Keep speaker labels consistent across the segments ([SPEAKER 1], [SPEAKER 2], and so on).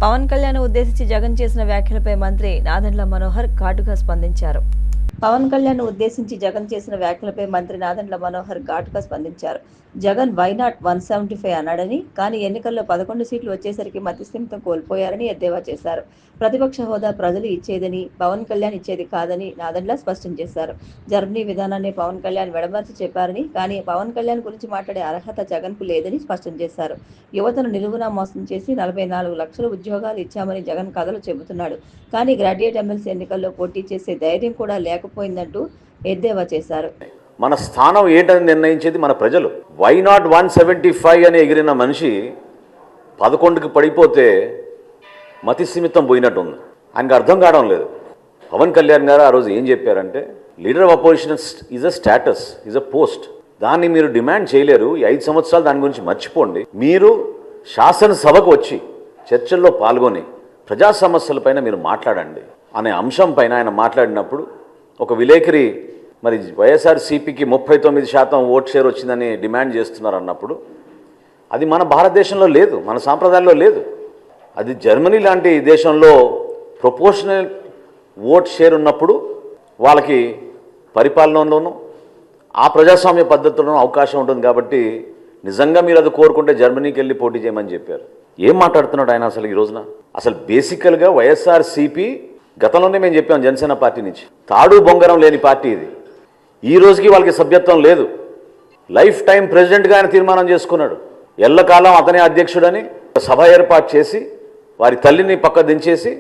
[SPEAKER 1] పవన్ కళ్యాణ్ ఉద్దేశించి జగన్ చేసిన వ్యాఖ్యలపై మంత్రి నాదెండ్ల మనోహర్ ఘాటుగా స్పందించారు. పవన్ కళ్యాణ్ ఉద్దేశించి జగన్ చేసిన వ్యాఖ్యలపై మంత్రి నాదెండ్ల మనోహర్ ఘాటుగా స్పందించారు. జగన్ వైనాట్ 175 అన్నాడని, కానీ ఎన్నికల్లో 11 సీట్లు వచ్చేసరికి మతిస్థిమితం కోల్పోయారని ఎద్దేవా చేశారు. ప్రతిపక్ష హోదా ప్రజలు ఇచ్చేదని, పవన్ కళ్యాణ్ ఇచ్చేది కాదని నాదెండ్ల స్పష్టం చేశారు. జర్మనీ విధానాన్ని పవన్ కళ్యాణ్ విడమర్చి చెప్పారని, కానీ పవన్ కళ్యాణ్ గురించి మాట్లాడే అర్హత జగన్కు లేదని స్పష్టం చేశారు. యువతను నిలువునా మోసం చేసి 44 లక్షల ఉద్యోగాలు ఇచ్చామని జగన్ కథలు చెబుతున్నాడు. కానీ గ్రాడ్యుయేట్ ఎమ్మెల్సీ ఎన్నికల్లో పోటీ చేసే ధైర్యం కూడా లేకపోయిందంటూ ఎద్దేవా చేశారు.
[SPEAKER 2] మన స్థానం ఏంటని నిర్ణయించేది మన ప్రజలు. వై నాట్ 175 అని ఎగిరిన మనిషి 11కి పడిపోతే మతి సీమితం పోయినట్టుంది. ఆయనకు అర్థం కావడం లేదు. పవన్ కళ్యాణ్ గారు ఆ రోజు ఏం చెప్పారంటే, leader of opposition is a status, is a post. దాన్ని మీరు డిమాండ్ చేయలేరు. ఈ 5 సంవత్సరాలు దాని గురించి మర్చిపోండి. మీరు శాసనసభకు వచ్చి చర్చల్లో పాల్గొని ప్రజా సమస్యలపైన మీరు మాట్లాడండి అనే అంశం పైన ఆయన మాట్లాడినప్పుడు ఒక విలేకరి మరి వైఎస్ఆర్సీపీకి 39% ఓట్ షేర్ వచ్చిందని డిమాండ్ చేస్తున్నారు అన్నప్పుడు, అది మన భారతదేశంలో లేదు, మన సాంప్రదాయంలో లేదు. అది జర్మనీ లాంటి దేశంలో ప్రపోర్షనల్ ఓట్ షేర్ ఉన్నప్పుడు వాళ్ళకి పరిపాలనలోనూ ఆ ప్రజాస్వామ్య పద్ధతుల్లోనూ అవకాశం ఉంటుంది. కాబట్టి నిజంగా మీరు అది కోరుకుంటే జర్మనీకి వెళ్ళి పోటీ చేయమని చెప్పారు. ఏం మాట్లాడుతున్నాడు ఆయన అసలు ఈ రోజున? అసలు బేసికల్గా వైఎస్ఆర్సీపీ గతంలోనే మేము చెప్పాం, జనసేన పార్టీ నుంచి తాడు బొంగరం లేని పార్టీ ఇది. ఈ రోజుకి వాళ్ళకి సభ్యత్వం లేదు. లైఫ్ టైం ప్రెసిడెంట్గా ఆయన తీర్మానం చేసుకున్నాడు. ఎల్లకాలం అతనే అధ్యక్షుడని సభ ఏర్పాటు చేసి వారి తల్లిని పక్క దించేసి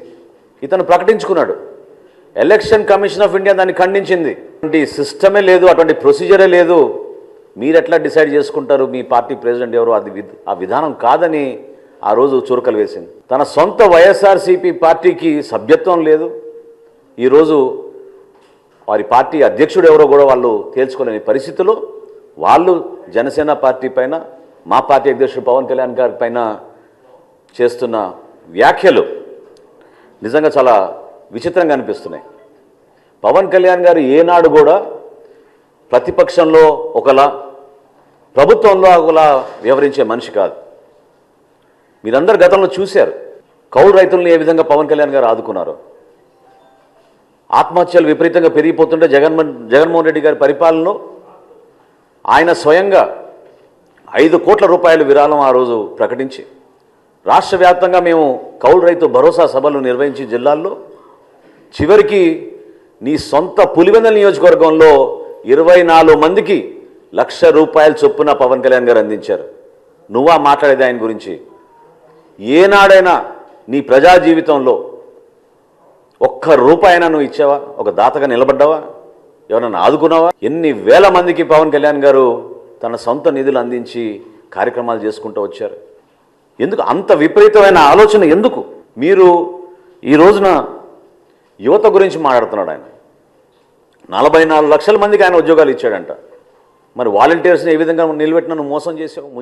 [SPEAKER 2] ఇతను ప్రకటించుకున్నాడు. ఎలక్షన్ కమిషన్ ఆఫ్ ఇండియా దాన్ని ఖండించింది. అటువంటి సిస్టమే లేదు, అటువంటి ప్రొసీజరే లేదు. మీరు ఎట్లా డిసైడ్ చేసుకుంటారు మీ పార్టీ ప్రెసిడెంట్ ఎవరు? అది ఆ విధానం కాదని ఆ రోజు చురకలు వేసింది. తన సొంత వైఎస్ఆర్సీపీ పార్టీకి సభ్యత్వం లేదు. ఈరోజు వారి పార్టీ అధ్యక్షుడు ఎవరో కూడా వాళ్ళు తేల్చుకోలేని పరిస్థితుల్లో వాళ్ళు జనసేన పార్టీ పైన, మా పార్టీ అధ్యక్షుడు పవన్ కళ్యాణ్ గారి పైన చేస్తున్న వ్యాఖ్యలు నిజంగా చాలా విచిత్రంగా అనిపిస్తున్నాయి. పవన్ కళ్యాణ్ గారు ఏనాడు కూడా ప్రతిపక్షంలో ఒకలా, ప్రభుత్వంలో ఒకలా వ్యవహరించే మనిషి కాదు. మీరందరూ గతంలో చూశారు కౌలు రైతులను ఏ విధంగా పవన్ కళ్యాణ్ గారు ఆదుకున్నారు. ఆత్మహత్యలు విపరీతంగా పెరిగిపోతుంటే జగన్మోహన్ రెడ్డి గారి పరిపాలనలో ఆయన స్వయంగా 5 కోట్ల రూపాయల విరాళం ఆ రోజు ప్రకటించి రాష్ట్ర వ్యాప్తంగా మేము కౌలు రైతు భరోసా సభలు నిర్వహించి జిల్లాల్లో చివరికి నీ సొంత పులివెందుల నియోజకవర్గంలో 24 మందికి ₹1,00,000 చొప్పున పవన్ కళ్యాణ్ గారు అందించారు. నువ్వా మాట్లాడేది ఆయన గురించి? ఏనాడైనా నీ ప్రజా జీవితంలో ₹1 అయినా నువ్వు ఇచ్చావా? ఒక దాతగా నిలబడ్డావా? ఎవరన్నా ఆదుకున్నావా? ఎన్ని వేల మందికి పవన్ కళ్యాణ్ గారు తన సొంత నిధులు అందించి కార్యక్రమాలు చేసుకుంటూ వచ్చారు. ఎందుకు అంత విపరీతమైన ఆలోచన? ఎందుకు మీరు ఈ రోజున యువత గురించి మాట్లాడుతున్నాడు ఆయన? 44 లక్షల మందికి ఆయన ఉద్యోగాలు ఇచ్చాడంట. మరి వాలంటీర్స్ని ఏ విధంగా నిలబెట్టినా నువ్వు మోసం చేసావు, ముంచావు.